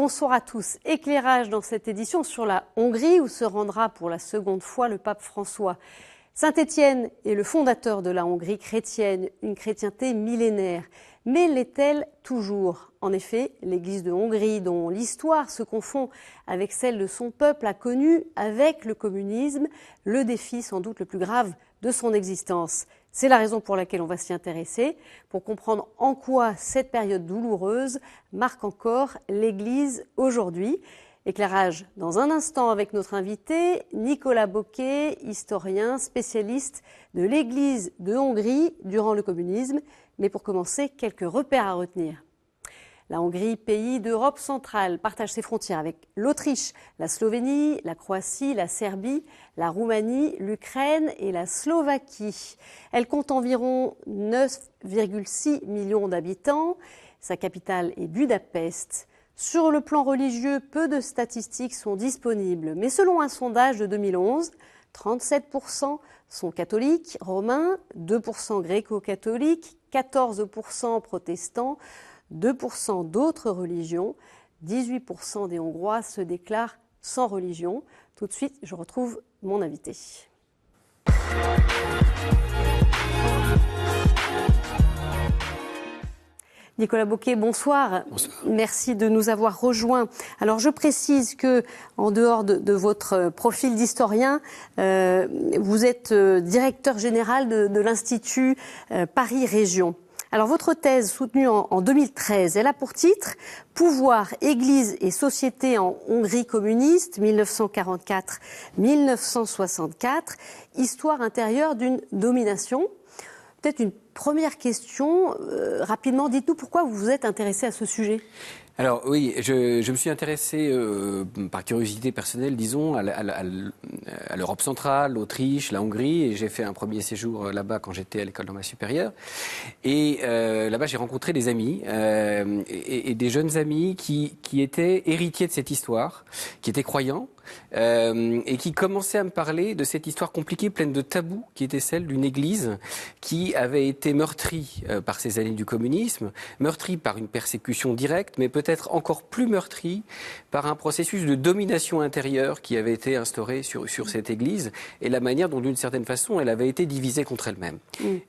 bonsoir à tous. Éclairage dans cette édition sur la Hongrie où se rendra pour la seconde fois le pape François. Saint-Étienne est le fondateur de la Hongrie chrétienne, une chrétienté millénaire. Mais l'est-elle toujours ? En effet, l'Église de Hongrie, dont l'histoire se confond avec celle de son peuple, a connu, avec le communisme, le défi sans doute le plus grave de son existence. C'est la raison pour laquelle on va s'y intéresser, pour comprendre en quoi cette période douloureuse marque encore l'Église aujourd'hui. Éclairage dans un instant avec notre invité, Nicolas Bocquet, historien, spécialiste de l'Église de Hongrie durant le communisme. Mais pour commencer, quelques repères à retenir. La Hongrie, pays d'Europe centrale, partage ses frontières avec l'Autriche, la Slovénie, la Croatie, la Serbie, la Roumanie, l'Ukraine et la Slovaquie. Elle compte environ 9,6 millions d'habitants. Sa capitale est Budapest. Sur le plan religieux, peu de statistiques sont disponibles. Mais selon un sondage de 2011, 37% sont catholiques, romains, 2% gréco-catholiques, 14% protestants, 2% d'autres religions, 18% des Hongrois se déclarent sans religion. Tout de suite, je retrouve mon invité. Nicolas Bocquet, bonsoir. Bonsoir. Merci de nous avoir rejoints. Alors je précise que, en dehors de votre profil d'historien, vous êtes directeur général de l'Institut Paris Région. Alors votre thèse, soutenue en 2013, elle a pour titre « Pouvoir, Église et société en Hongrie communiste, 1964-1964, histoire intérieure d'une domination ». Peut-être une première question, rapidement, dites-nous pourquoi vous vous êtes intéressé à ce sujet. Alors oui, je me suis intéressé par curiosité personnelle, disons, à l'Europe centrale, l'Autriche, la Hongrie, et j'ai fait un premier séjour là-bas quand j'étais à l'école normale supérieure. Et là-bas, j'ai rencontré des amis et des jeunes amis qui étaient héritiers de cette histoire, qui étaient croyants. Et qui commençait à me parler de cette histoire compliquée, pleine de tabous, qui était celle d'une église qui avait été meurtrie par ces années du communisme, meurtrie par une persécution directe, mais peut-être encore plus meurtrie par un processus de domination intérieure qui avait été instauré sur cette église et la manière dont, d'une certaine façon, elle avait été divisée contre elle-même.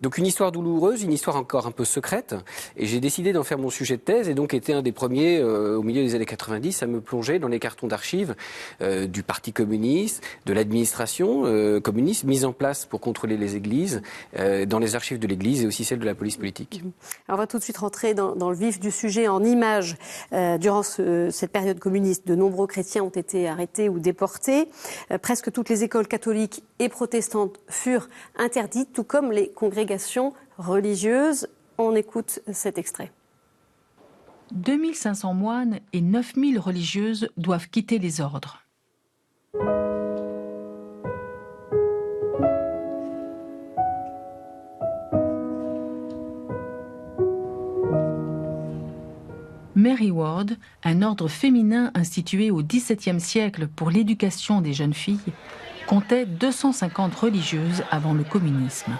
Donc une histoire douloureuse, une histoire encore un peu secrète, et j'ai décidé d'en faire mon sujet de thèse, et donc été un des premiers, au milieu des années 90, à me plonger dans les cartons d'archives du Parti communiste, de l'administration communiste mise en place pour contrôler les églises, dans les archives de l'église et aussi celles de la police politique. Alors on va tout de suite rentrer dans le vif du sujet en images. Durant cette période communiste, de nombreux chrétiens ont été arrêtés ou déportés. Presque toutes les écoles catholiques et protestantes furent interdites, tout comme les congrégations religieuses. On écoute cet extrait. 2500 moines et 9000 religieuses doivent quitter les ordres. Mary Ward, un ordre féminin institué au XVIIe siècle pour l'éducation des jeunes filles, comptait 250 religieuses avant le communisme.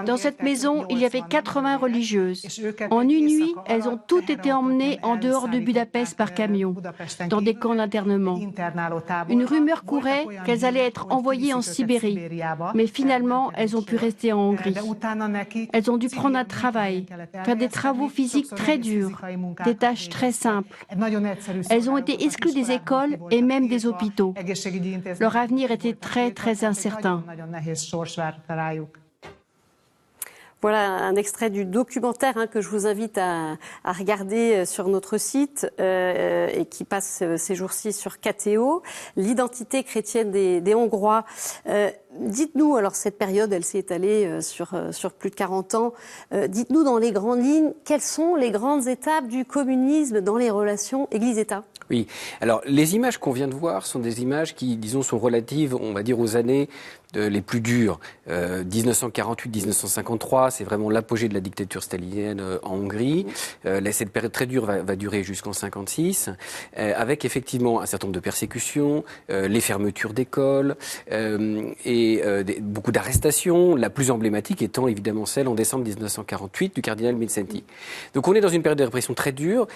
Dans cette maison, il y avait 80 religieuses. En une nuit, elles ont toutes été emmenées en dehors de Budapest par camion, dans des camps d'internement. Une rumeur courait qu'elles allaient être envoyées en Sibérie, mais finalement, elles ont pu rester en Hongrie. Elles ont dû prendre un travail, faire des travaux physiques très durs, des tâches très simples. Elles ont été exclues des écoles et même des hôpitaux. Leur avenir était très, très incertain. Voilà un extrait du documentaire que je vous invite à regarder sur notre site et qui passe ces jours-ci sur KTO, l'identité chrétienne des Hongrois. Dites-nous, alors cette période, elle s'est étalée sur plus de 40 ans. Dites-nous dans les grandes lignes, quelles sont les grandes étapes du communisme dans les relations Église-État ? Oui, alors les images qu'on vient de voir sont des images qui, disons, sont relatives, on va dire, aux années les plus dures. 1948-1953, c'est vraiment l'apogée de la dictature stalinienne en Hongrie. Cette période très dure va durer jusqu'en 1956, avec effectivement un certain nombre de persécutions, les fermetures d'écoles, et beaucoup d'arrestations, la plus emblématique étant évidemment celle en décembre 1948 du cardinal Mindszenty. Donc on est dans une période de répression très dure.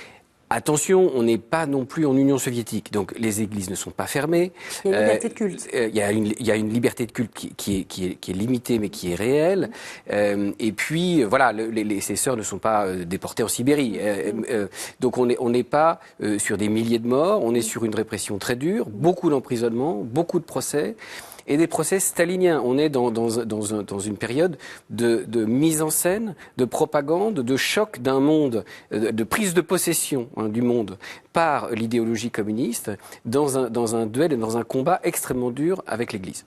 Attention, on n'est pas non plus en Union soviétique, donc les églises ne sont pas fermées. Il y a une liberté de culte. Il y a une liberté de culte qui est limitée, mais qui est réelle. Et puis, voilà, ces sœurs ne sont pas déportées en Sibérie. Donc on n'est pas sur des milliers de morts, on est sur une répression très dure, beaucoup d'emprisonnements, beaucoup de procès. Et des procès staliniens. On est dans une période de mise en scène, de propagande, de choc d'un monde, de prise de possession du monde par l'idéologie communiste, dans un duel et dans un combat extrêmement dur avec l'Église.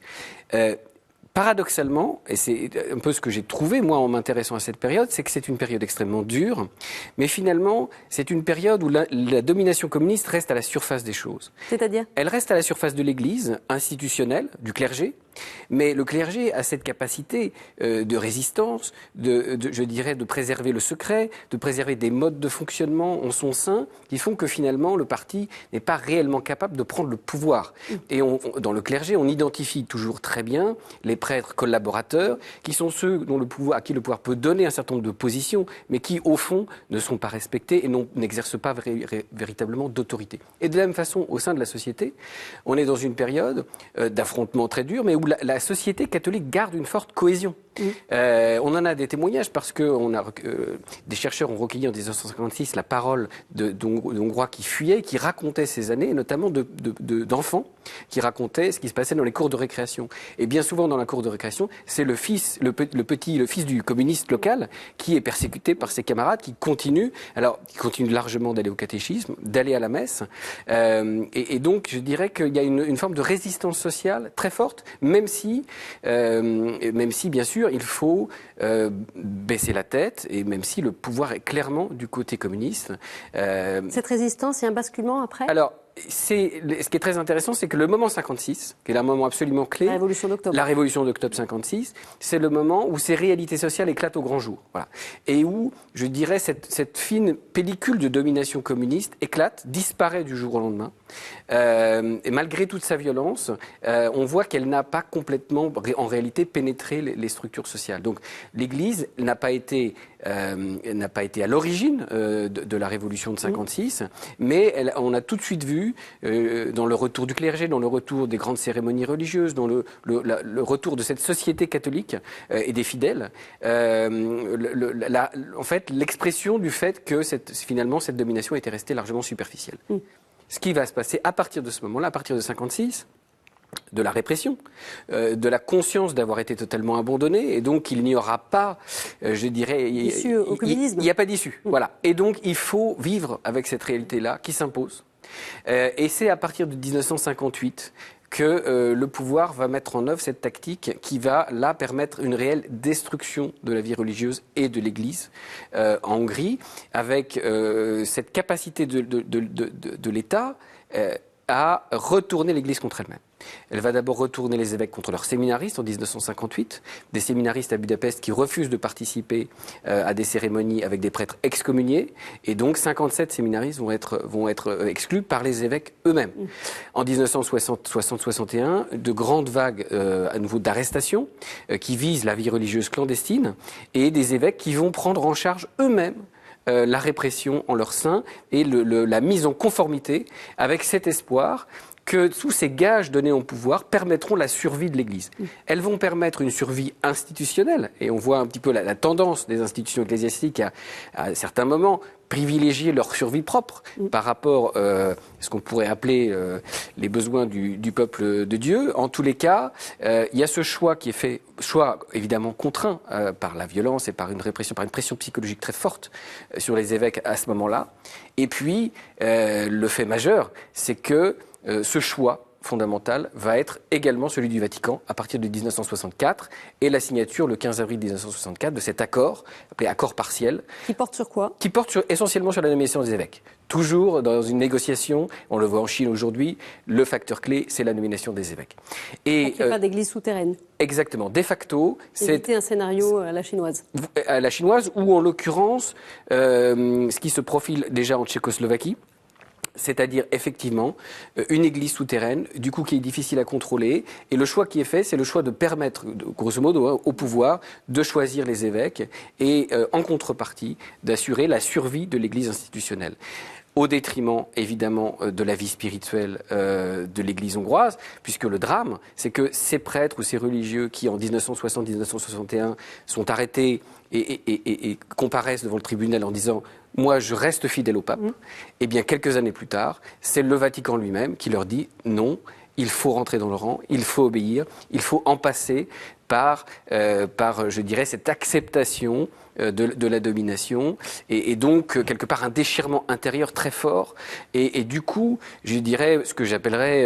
Paradoxalement, et c'est un peu ce que j'ai trouvé, moi, en m'intéressant à cette période, c'est que c'est une période extrêmement dure, mais finalement, c'est une période où la domination communiste reste à la surface des choses. C'est-à-dire ? Elle reste à la surface de l'Église institutionnelle, du clergé, mais le clergé a cette capacité de résistance, je dirais, de préserver le secret, de préserver des modes de fonctionnement en son sein, qui font que finalement, le parti n'est pas réellement capable de prendre le pouvoir. Et dans le clergé, on identifie toujours très bien les prêtres collaborateurs, qui sont ceux à qui le pouvoir peut donner un certain nombre de positions, mais qui, au fond, ne sont pas respectés et n'exercent pas véritablement d'autorité. Et de la même façon, au sein de la société, on est dans une période d'affrontement très dur, mais où la société catholique garde une forte cohésion. On en a des témoignages parce que des chercheurs ont recueilli en 1956 la parole d'Hongrois qui fuyaient, qui racontaient ces années, et notamment d'enfants qui racontaient ce qui se passait dans les cours de récréation. Et bien souvent dans la cour de récréation, c'est le fils du communiste local qui est persécuté par ses camarades, qui continue largement d'aller au catéchisme, d'aller à la messe. Et donc je dirais qu'il y a une forme de résistance sociale très forte, même si bien sûr il faut baisser la tête, et même si le pouvoir est clairement du côté communiste. Cette résistance, il y a un basculement après ? Alors, ce qui est très intéressant, c'est que le moment 56, qui est un moment absolument clé, la révolution d'octobre 56, c'est le moment où ces réalités sociales éclatent au grand jour. Voilà. Et où, je dirais, cette fine pellicule de domination communiste éclate, disparaît du jour au lendemain. Et malgré toute sa violence, on voit qu'elle n'a pas complètement, en réalité, pénétré les structures sociales. Donc, l'Église n'a pas été à l'origine de la révolution de 56, mais on a tout de suite vu, dans le retour du clergé, dans le retour des grandes cérémonies religieuses, dans le retour de cette société catholique et des fidèles, en fait, l'expression du fait que finalement cette domination était restée largement superficielle. Ce qui va se passer à partir de ce moment-là, à partir de 56, de la répression, de la conscience d'avoir été totalement abandonné, et donc il n'y aura pas, je dirais, issue au communisme. Il n'y a pas d'issue. Voilà. Et donc il faut vivre avec cette réalité-là qui s'impose. Et c'est à partir de 1958 que le pouvoir va mettre en œuvre cette tactique qui va là permettre une réelle destruction de la vie religieuse et de l'Église en Hongrie, avec cette capacité de l'État à retourner l'Église contre elle-même. Elle va d'abord retourner les évêques contre leurs séminaristes en 1958, des séminaristes à Budapest qui refusent de participer à des cérémonies avec des prêtres excommuniés, et donc 57 séminaristes vont être exclus par les évêques eux-mêmes. En 1960-61, de grandes vagues à nouveau d'arrestations qui visent la vie religieuse clandestine, et des évêques qui vont prendre en charge eux-mêmes la répression en leur sein et la mise en conformité avec cet espoir que tous ces gages donnés au pouvoir permettront la survie de l'Église. Elles vont permettre une survie institutionnelle, et on voit un petit peu la tendance des institutions ecclésiastiques à certains moments privilégier leur survie propre par rapport à ce qu'on pourrait appeler les besoins du peuple de Dieu. En tous les cas, il y a ce choix qui est fait, choix évidemment contraint par la violence et par une répression, par une pression psychologique très forte sur les évêques à ce moment-là. Et puis, le fait majeur, c'est que ce choix fondamental va être également celui du Vatican à partir de 1964 et la signature le 15 avril 1964 de cet accord, appelé accord partiel. Qui porte sur quoi ? Qui porte essentiellement sur la nomination des évêques. Toujours dans une négociation, on le voit en Chine aujourd'hui, le facteur clé, c'est la nomination des évêques. Et pas d'église souterraine. Exactement. De facto, éviter un scénario à la chinoise. À la chinoise, ou en l'occurrence, ce qui se profile déjà en Tchécoslovaquie, C'est-à-dire, effectivement, une église souterraine, du coup, qui est difficile à contrôler. Et le choix qui est fait, c'est le choix de permettre, grosso modo, au pouvoir de choisir les évêques et, en contrepartie, d'assurer la survie de l'église institutionnelle. Au détriment, évidemment, de la vie spirituelle de l'Église hongroise, puisque le drame, c'est que ces prêtres ou ces religieux qui, en 1960-1961, sont arrêtés et comparaissent devant le tribunal en disant « moi, je reste fidèle au pape », eh bien, quelques années plus tard, c'est le Vatican lui-même qui leur dit « non, il faut rentrer dans le rang, il faut obéir, il faut en passer par je dirais, cette acceptation de la domination et donc quelque part un déchirement intérieur très fort et du coup je dirais ce que j'appellerais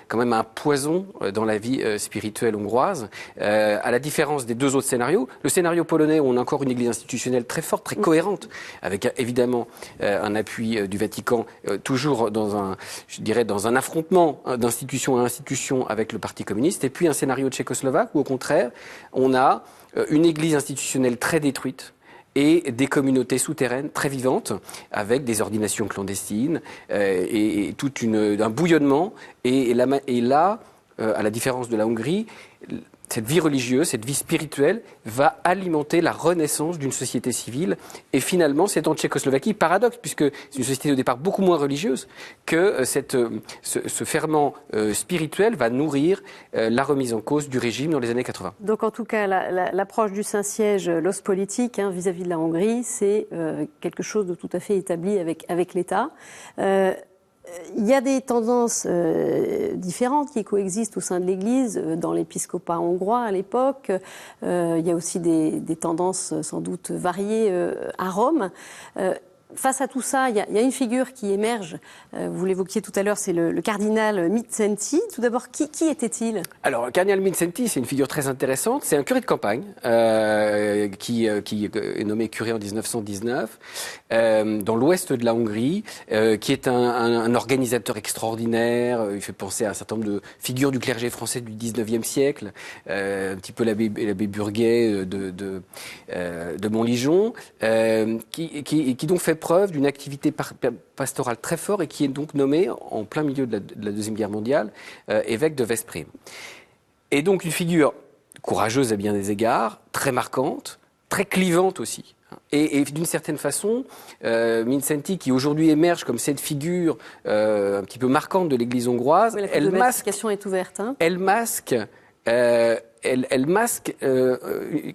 quand même un poison dans la vie spirituelle hongroise à la différence des deux autres scénarios. Le scénario polonais où on a encore une église institutionnelle très forte, très cohérente avec évidemment un appui du Vatican toujours dans un affrontement d'institution à institution avec le Parti communiste et puis un scénario tchécoslovaque où au contraire on a une église institutionnelle très détruite et des communautés souterraines très vivantes avec des ordinations clandestines et tout un bouillonnement et là, à la différence de la Hongrie, cette vie religieuse, cette vie spirituelle va alimenter la renaissance d'une société civile. Et finalement, c'est en Tchécoslovaquie, paradoxe, puisque c'est une société au départ beaucoup moins religieuse, que ce ferment spirituel va nourrir la remise en cause du régime dans les années 80. Donc en tout cas, l'approche du Saint-Siège, l'os politique vis-à-vis de la Hongrie, c'est quelque chose de tout à fait établi avec l'État. Il y a des tendances différentes qui coexistent au sein de l'Église, dans l'épiscopat hongrois à l'époque. Il y a aussi des tendances sans doute variées à Rome. Face à tout ça, il y a une figure qui émerge, vous l'évoquiez tout à l'heure, c'est le cardinal Mindszenty. Tout d'abord, qui était-il ? Alors, le cardinal Mindszenty, c'est une figure très intéressante. C'est un curé de campagne qui est nommé curé en 1919 dans l'ouest de la Hongrie, qui est un organisateur extraordinaire. Il fait penser à un certain nombre de figures du clergé français du 19e siècle, un petit peu l'abbé Burguet de Montligeon, qui donc fait preuve d'une activité pastorale très forte et qui est donc nommé, en plein milieu de la Deuxième Guerre mondiale, évêque de Veszprém. Et donc une figure courageuse à bien des égards, très marquante, très clivante aussi. Et d'une certaine façon, Mindszenty, qui aujourd'hui émerge comme cette figure un petit peu marquante de l'Église hongroise, oui, elle masque est ouverte. Elle masque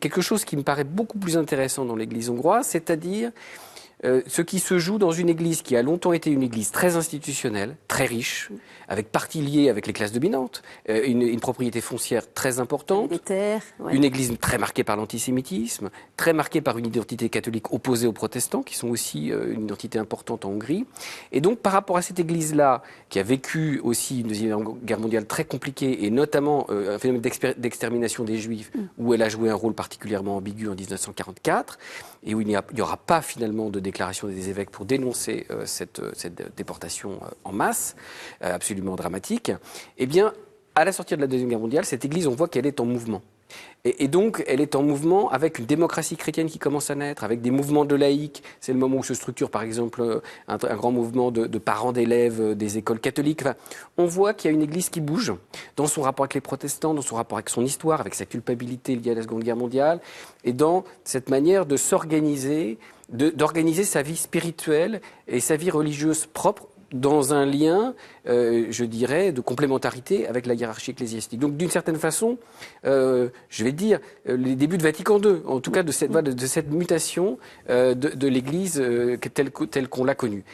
quelque chose qui me paraît beaucoup plus intéressant dans l'Église hongroise, c'est-à-dire ce qui se joue dans une église qui a longtemps été une église très institutionnelle, très riche, avec partie liée avec les classes dominantes, une propriété foncière très importante, des terres, une église très marquée par l'antisémitisme, très marquée par une identité catholique opposée aux protestants, qui sont aussi une identité importante en Hongrie. Et donc par rapport à cette église-là, qui a vécu aussi une Deuxième Guerre mondiale très compliquée, et notamment un phénomène d'extermination des Juifs, où elle a joué un rôle particulièrement ambigu en 1944, et où il n'y aura pas finalement de déclaration des évêques pour dénoncer cette déportation en masse, absolument dramatique, eh bien, à la sortie de la Deuxième Guerre mondiale, cette Église, on voit qu'elle est en mouvement. Et donc, elle est en mouvement avec une démocratie chrétienne qui commence à naître, avec des mouvements de laïcs. C'est le moment où se structure, par exemple, un grand mouvement de parents d'élèves des écoles catholiques. Enfin, on voit qu'il y a une Église qui bouge dans son rapport avec les protestants, dans son rapport avec son histoire, avec sa culpabilité liée à la Seconde Guerre mondiale, et dans cette manière de s'organiser, d'organiser sa vie spirituelle et sa vie religieuse propre dans un lien, je dirais, de complémentarité avec la hiérarchie ecclésiastique. Donc, d'une certaine façon, je vais dire, les débuts de Vatican II, en tout cas de cette mutation de l'Église telle qu'on l'a connue.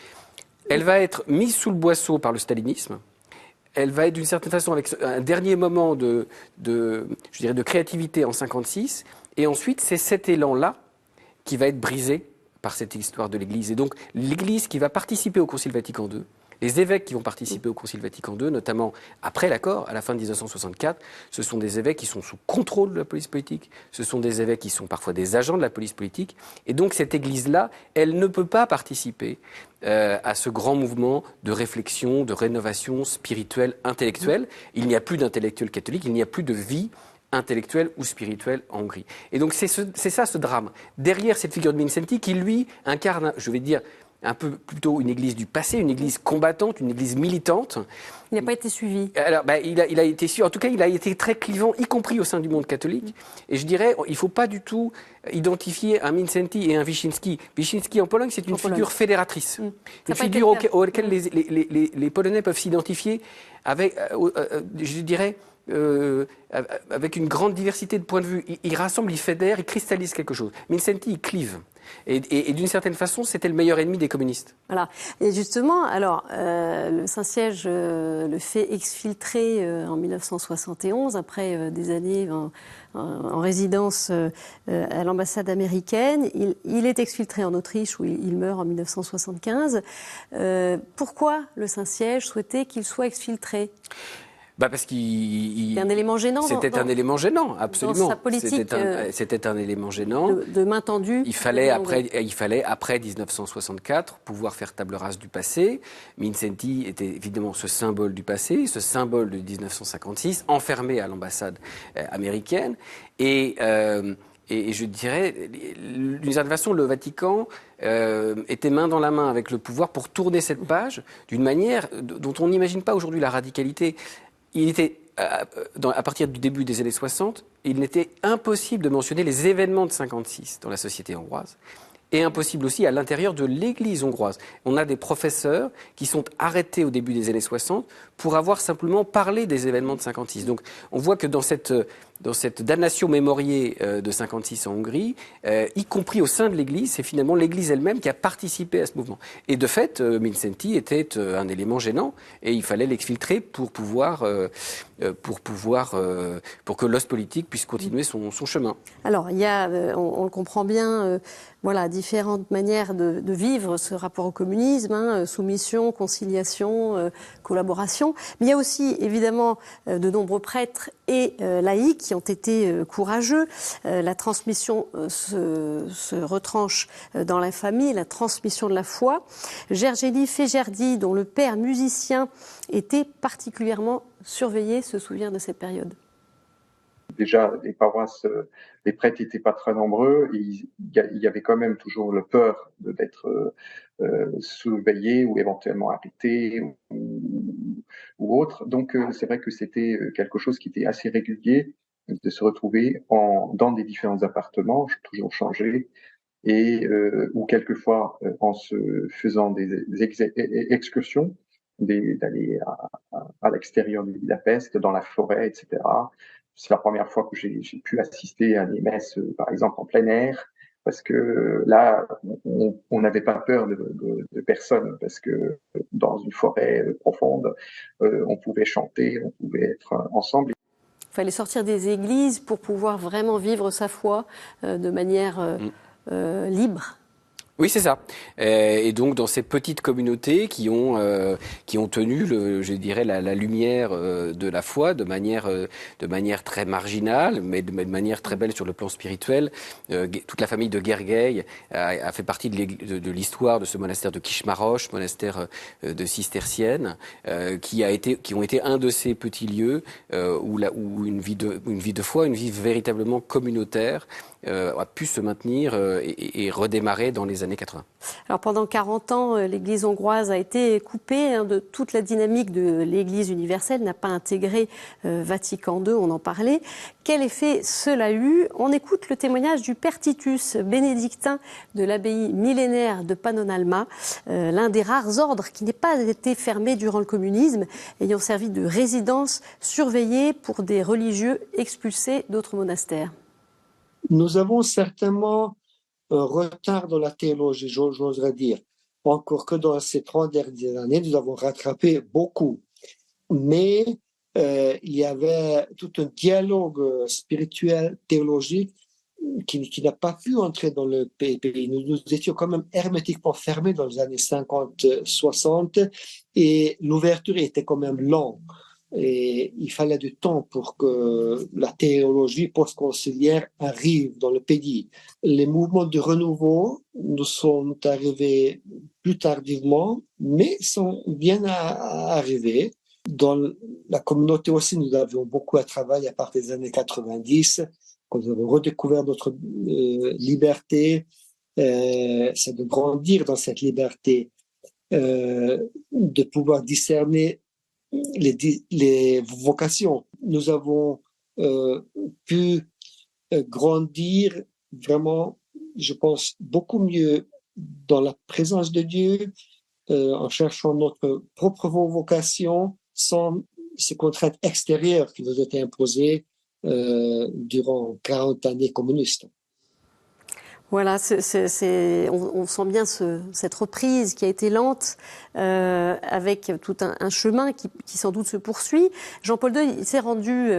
Elle va être mise sous le boisseau par le stalinisme. Elle va être d'une certaine façon avec un dernier moment de créativité en 1956. Et ensuite, c'est cet élan-là qui va être brisé par cette histoire de l'Église. Et donc, l'Église qui va participer au Concile Vatican II, les évêques qui vont participer au Concile Vatican II, notamment après l'accord, à la fin de 1964, ce sont des évêques qui sont sous contrôle de la police politique, ce sont des évêques qui sont parfois des agents de la police politique, et donc cette Église-là, elle ne peut pas participer à ce grand mouvement de réflexion, de rénovation spirituelle, intellectuelle. Il n'y a plus d'intellectuels catholiques, il n'y a plus de vie intellectuelle ou spirituelle en Hongrie. Et donc c'est ça ce drame. Derrière cette figure de Mindszenty qui, lui, incarne, je vais dire, un peu plutôt une église du passé, une église combattante, une église militante. Il n'a pas été suivi. Alors, il a été suivi. En tout cas, il a été très clivant, y compris au sein du monde catholique. Et je dirais, il ne faut pas du tout identifier un Mindszenty et un Wyszynski. Wyszynski en Pologne, c'est une figure fédératrice. Une figure auquel les Polonais peuvent s'identifier avec, je dirais, avec une grande diversité de points de vue. Il rassemble, il fédère, il cristallise quelque chose. Mindszenty, il clive. Et d'une certaine façon, c'était le meilleur ennemi des communistes. Voilà. Et justement, alors, le Saint-Siège le fait exfiltrer en 1971, après des années en résidence à l'ambassade américaine. Il est exfiltré en Autriche, où il meurt en 1975. Pourquoi le Saint-Siège souhaitait qu'il soit exfiltré ? Parce qu'il... C'est un élément gênant. C'était un élément gênant, absolument. Dans sa politique. C'était un élément gênant. De main tendue. Il fallait, après 1964, pouvoir faire table rase du passé. Mindszenty était évidemment ce symbole du passé, ce symbole de 1956, enfermé à l'ambassade américaine. Et je dirais, d'une certaine façon, le Vatican était main dans la main avec le pouvoir pour tourner cette page d'une manière dont on n'imagine pas aujourd'hui la radicalité. Il était, à partir du début des années 60, il n'était impossible de mentionner les événements de 56 dans la société hongroise. Et impossible aussi à l'intérieur de l'Église hongroise. On a des professeurs qui sont arrêtés au début des années 60 pour avoir simplement parlé des événements de 56. Donc on voit que dans cette damnation mémoriée de 56 en Hongrie, y compris au sein de l'Église, c'est finalement l'Église elle-même qui a participé à ce mouvement. Et de fait, Mindszenty était un élément gênant et il fallait l'exfiltrer pour que l'os politique puisse continuer son chemin. Alors, il y a, on le comprend bien, voilà, différentes manières de vivre ce rapport au communisme, soumission, conciliation, collaboration. Mais il y a aussi, évidemment, de nombreux prêtres et laïcs qui ont été courageux. La transmission se retranche dans la famille, la transmission de la foi. Gergely Fejerdi, dont le père musicien était particulièrement surveillé, se souvient de cette période. Déjà, les paroisses, les prêtres n'étaient pas très nombreux. Il y avait quand même toujours la peur d'être surveillé ou éventuellement arrêté ou autre. Donc, c'est vrai que c'était quelque chose qui était assez régulier de se retrouver dans des différents appartements, toujours changés, et ou quelquefois en se faisant des excursions, d'aller à l'extérieur de Budapest, dans la forêt, etc. C'est la première fois que j'ai pu assister à des messes, par exemple, en plein air, parce que là, on n'avait pas peur de personne, parce que dans une forêt profonde, on pouvait chanter, on pouvait être ensemble. Il fallait sortir des églises pour pouvoir vraiment vivre sa foi de manière libre. Oui, c'est ça. Et donc, dans ces petites communautés qui ont tenu, je dirais, la lumière de la foi de manière très marginale, mais de manière très belle sur le plan spirituel. Toute la famille de Gergely a fait partie de l'histoire de ce monastère de Kismaros, monastère de cisterciennes, qui ont été un de ces petits lieux où une vie de foi, une vie véritablement communautaire, a pu se maintenir et redémarrer dans les années 80. Alors pendant 40 ans, l'Église hongroise a été coupée de toute la dynamique de l'Église universelle, n'a pas intégré Vatican II, on en parlait. Quel effet cela a eu ? On écoute le témoignage du père Titus, bénédictin de l'abbaye millénaire de Pannonhalma, l'un des rares ordres qui n'ait pas été fermé durant le communisme, ayant servi de résidence surveillée pour des religieux expulsés d'autres monastères. Nous avons certainement un retard dans la théologie, j'oserais dire. Encore que dans ces 30 dernières années, nous avons rattrapé beaucoup. Mais il y avait tout un dialogue spirituel, théologique, qui n'a pas pu entrer dans le pays. Nous étions quand même hermétiquement fermés dans les années 50-60 et l'ouverture était quand même lente. Et il fallait du temps pour que la théologie post-conciliaire arrive dans le pays. Les mouvements de renouveau nous sont arrivés plus tardivement, mais sont bien arrivés. Dans la communauté aussi, nous avions beaucoup à travailler à partir des années 90, quand nous avons redécouvert notre liberté, c'est de grandir dans cette liberté, de pouvoir discerner les vocations. Nous avons pu grandir vraiment, je pense, beaucoup mieux dans la présence de Dieu, en cherchant notre propre vocation sans ces contraintes extérieures qui nous étaient imposées durant 40 années communistes. Voilà, on sent bien cette reprise qui a été lente, avec tout un chemin qui sans doute se poursuit. Jean-Paul II, il s'est rendu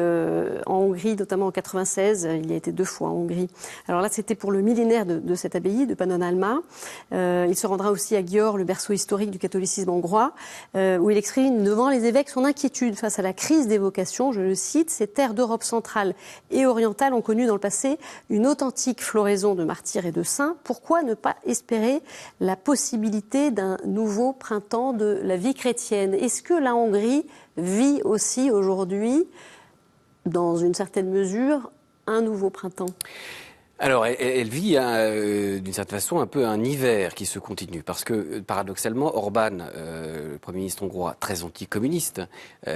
en Hongrie, notamment en 96. Il y a été 2 fois en Hongrie. Alors là, c'était pour le millénaire de cette abbaye de Pannonhalma. Il se rendra aussi à Győr, le berceau historique du catholicisme hongrois, où il exprime devant les évêques son inquiétude face à la crise des vocations. Je le cite, « Ces terres d'Europe centrale et orientale ont connu dans le passé une authentique floraison de martyrs et de saints. Pourquoi ne pas espérer la possibilité d'un nouveau printemps de la vie chrétienne ?» Est-ce que la Hongrie vit aussi aujourd'hui, dans une certaine mesure, un nouveau printemps ? Alors, elle vit d'une certaine façon un peu un hiver qui se continue, parce que paradoxalement, Orban, le Premier ministre hongrois, très anticommuniste,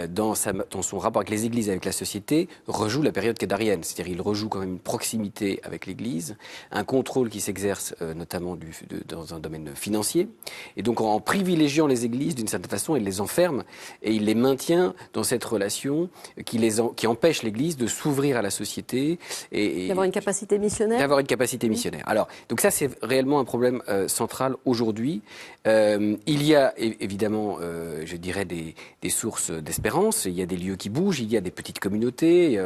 dans son rapport avec les églises et avec la société, rejoue la période kadarienne. C'est-à-dire il rejoue quand même une proximité avec l'église, un contrôle qui s'exerce notamment dans un domaine financier, et donc en privilégiant les églises, d'une certaine façon, il les enferme et il les maintient dans cette relation qui empêche l'église de s'ouvrir à la société et d'avoir une capacité missionnaire. D'avoir une capacité missionnaire. Alors, donc ça, c'est réellement un problème central aujourd'hui. Il y a évidemment, je dirais, des sources d'espérance. Il y a des lieux qui bougent. Il y a des petites communautés.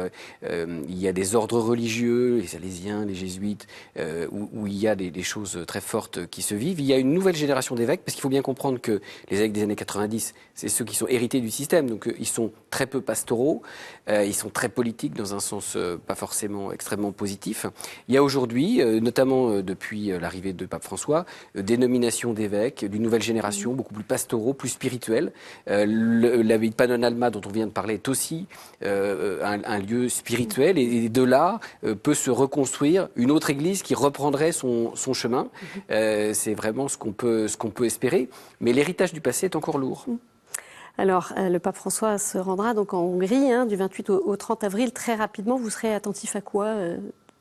Il y a des ordres religieux, les Salésiens, les Jésuites, où il y a des choses très fortes qui se vivent. Il y a une nouvelle génération d'évêques, parce qu'il faut bien comprendre que les évêques des années 90, c'est ceux qui sont hérités du système. Donc, ils sont très peu pastoraux. Ils sont très politiques dans un sens pas forcément extrêmement positif. Il y a aujourd'hui, notamment depuis l'arrivée de Pape François, des nominations d'évêques d'une nouvelle génération, beaucoup plus pastoraux, plus spirituels. L'abbaye de Pannonhalma, dont on vient de parler, est aussi un lieu spirituel, et de là peut se reconstruire une autre église qui reprendrait son chemin. C'est vraiment ce qu'on peut espérer, mais l'héritage du passé est encore lourd. Alors, le pape François se rendra donc en Hongrie, du 28 au 30 avril. Très rapidement, vous serez attentif à quoi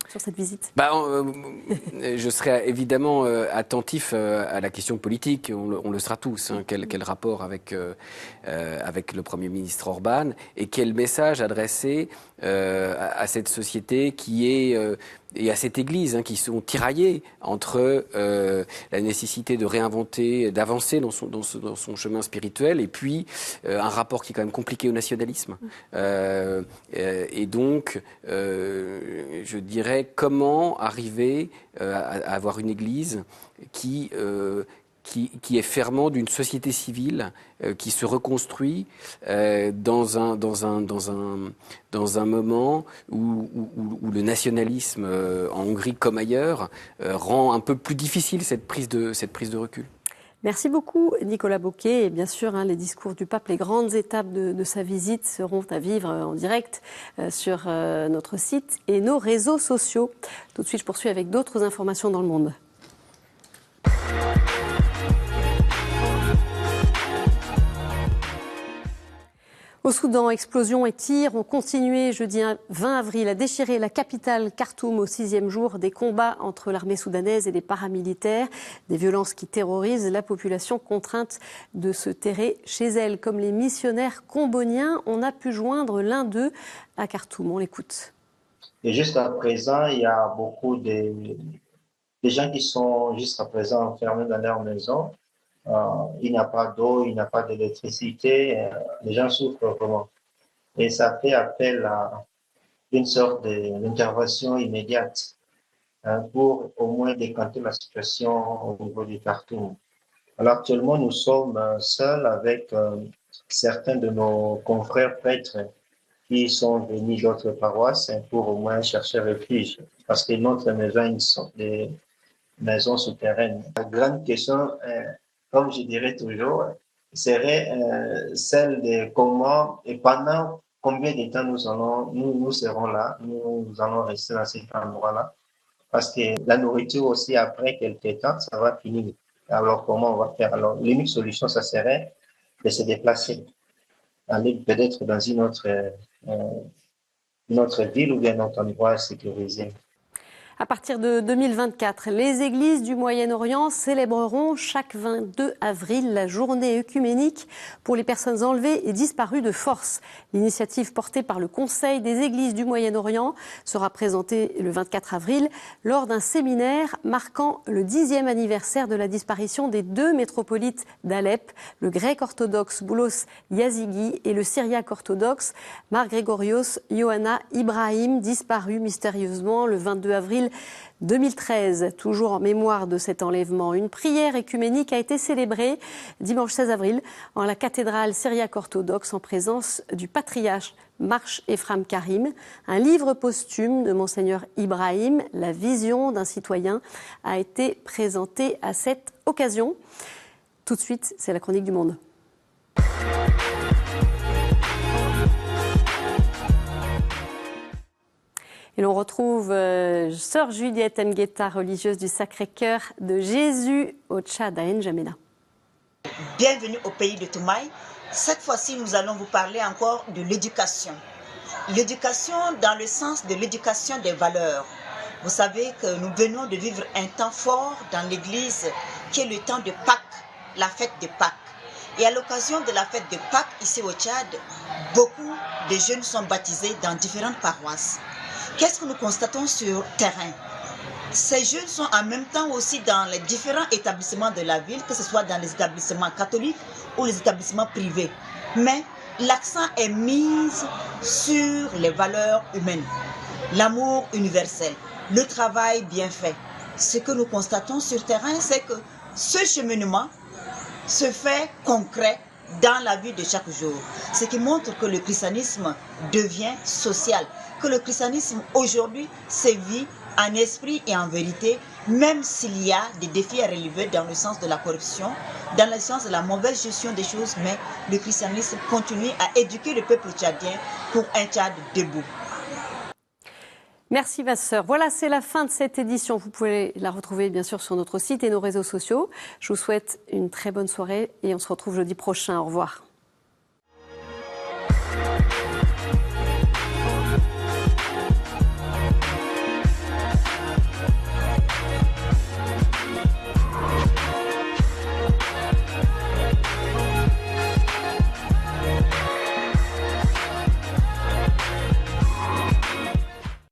sur cette visite? Je serai évidemment attentif à la question politique. On le sera tous. Quel rapport avec le Premier ministre Orban, et quel message adresser à cette société et à cette Église qui sont tiraillées entre la nécessité de réinventer, d'avancer dans son chemin spirituel, et puis un rapport qui est quand même compliqué au nationalisme. Et donc, je dirais, comment arriver à avoir une Église qui est ferment d'une société civile qui se reconstruit dans un moment où le nationalisme en Hongrie comme ailleurs rend un peu plus difficile cette prise de recul. Merci beaucoup Nicolas Bocquet. Et bien sûr, les discours du pape, les grandes étapes de sa visite seront à vivre en direct sur notre site et nos réseaux sociaux. Tout de suite, je poursuis avec d'autres informations dans le monde. Au Soudan, explosions et tirs ont continué jeudi 20 avril à déchirer la capitale Khartoum au 6e jour des combats entre l'armée soudanaise et les paramilitaires. Des violences qui terrorisent la population contrainte de se terrer chez elle. Comme les missionnaires comboniens, on a pu joindre l'un d'eux à Khartoum. On l'écoute. Et jusqu'à présent, il y a beaucoup de gens qui sont jusqu'à présent enfermés dans leur maison. Il n'y a pas d'eau, il n'y a pas d'électricité, les gens souffrent comment. Et ça fait appel à une sorte d'intervention immédiate pour au moins décanter la situation au niveau du Khartoum. Alors actuellement, nous sommes seuls avec certains de nos confrères prêtres qui sont venus d'autres paroisses pour au moins chercher refuge, parce que notre maison sont des maisons souterraines. La grande question comme je dirais toujours, serait celle de comment et pendant combien de temps nous serons là, nous allons rester dans cet endroit-là, Parce que la nourriture aussi, après quelques temps, ça va finir. Alors, comment on va faire? Alors, l'unique solution, ça serait de se déplacer, aller peut-être dans une autre ville ou bien un autre endroit sécurisé. À partir de 2024, les églises du Moyen-Orient célébreront chaque 22 avril la journée œcuménique pour les personnes enlevées et disparues de force. L'initiative portée par le Conseil des églises du Moyen-Orient sera présentée le 24 avril lors d'un séminaire marquant le 10e anniversaire de la disparition des deux métropolites d'Alep, le grec orthodoxe Boulos Yazigi et le syriaque orthodoxe Mar Grégorios Ioanna Ibrahim, disparus mystérieusement le 22 avril 2013, toujours en mémoire de cet enlèvement. Une prière œcuménique a été célébrée dimanche 16 avril en la cathédrale syriaque-orthodoxe en présence du patriarche Marsh Ephraim Karim. Un livre posthume de Monseigneur Ibrahim, La vision d'un citoyen, a été présenté à cette occasion. Tout de suite, c'est la chronique du Monde. Et l'on retrouve Sœur Juliette Ngueta, religieuse du Sacré-Cœur de Jésus au Tchad, à N'Djamena. Bienvenue au pays de Toumaï. Cette fois-ci, nous allons vous parler encore de l'éducation. L'éducation dans le sens de l'éducation des valeurs. Vous savez que nous venons de vivre un temps fort dans l'Église qui est le temps de Pâques, la fête de Pâques. Et à l'occasion de la fête de Pâques, ici au Tchad, beaucoup de jeunes sont baptisés dans différentes paroisses. Qu'est-ce que nous constatons sur terrain? Ces jeunes sont en même temps aussi dans les différents établissements de la ville, que ce soit dans les établissements catholiques ou les établissements privés. Mais l'accent est mis sur les valeurs humaines, l'amour universel, le travail bien fait. Ce que nous constatons sur terrain, c'est que ce cheminement se fait concret dans la vie de chaque jour. Ce qui montre que le christianisme devient social, que le christianisme aujourd'hui se vit en esprit et en vérité, même s'il y a des défis à relever dans le sens de la corruption, dans le sens de la mauvaise gestion des choses, mais le christianisme continue à éduquer le peuple tchadien pour un Tchad debout. Merci ma sœur. Voilà, c'est la fin de cette édition. Vous pouvez la retrouver bien sûr sur notre site et nos réseaux sociaux. Je vous souhaite une très bonne soirée et on se retrouve jeudi prochain. Au revoir.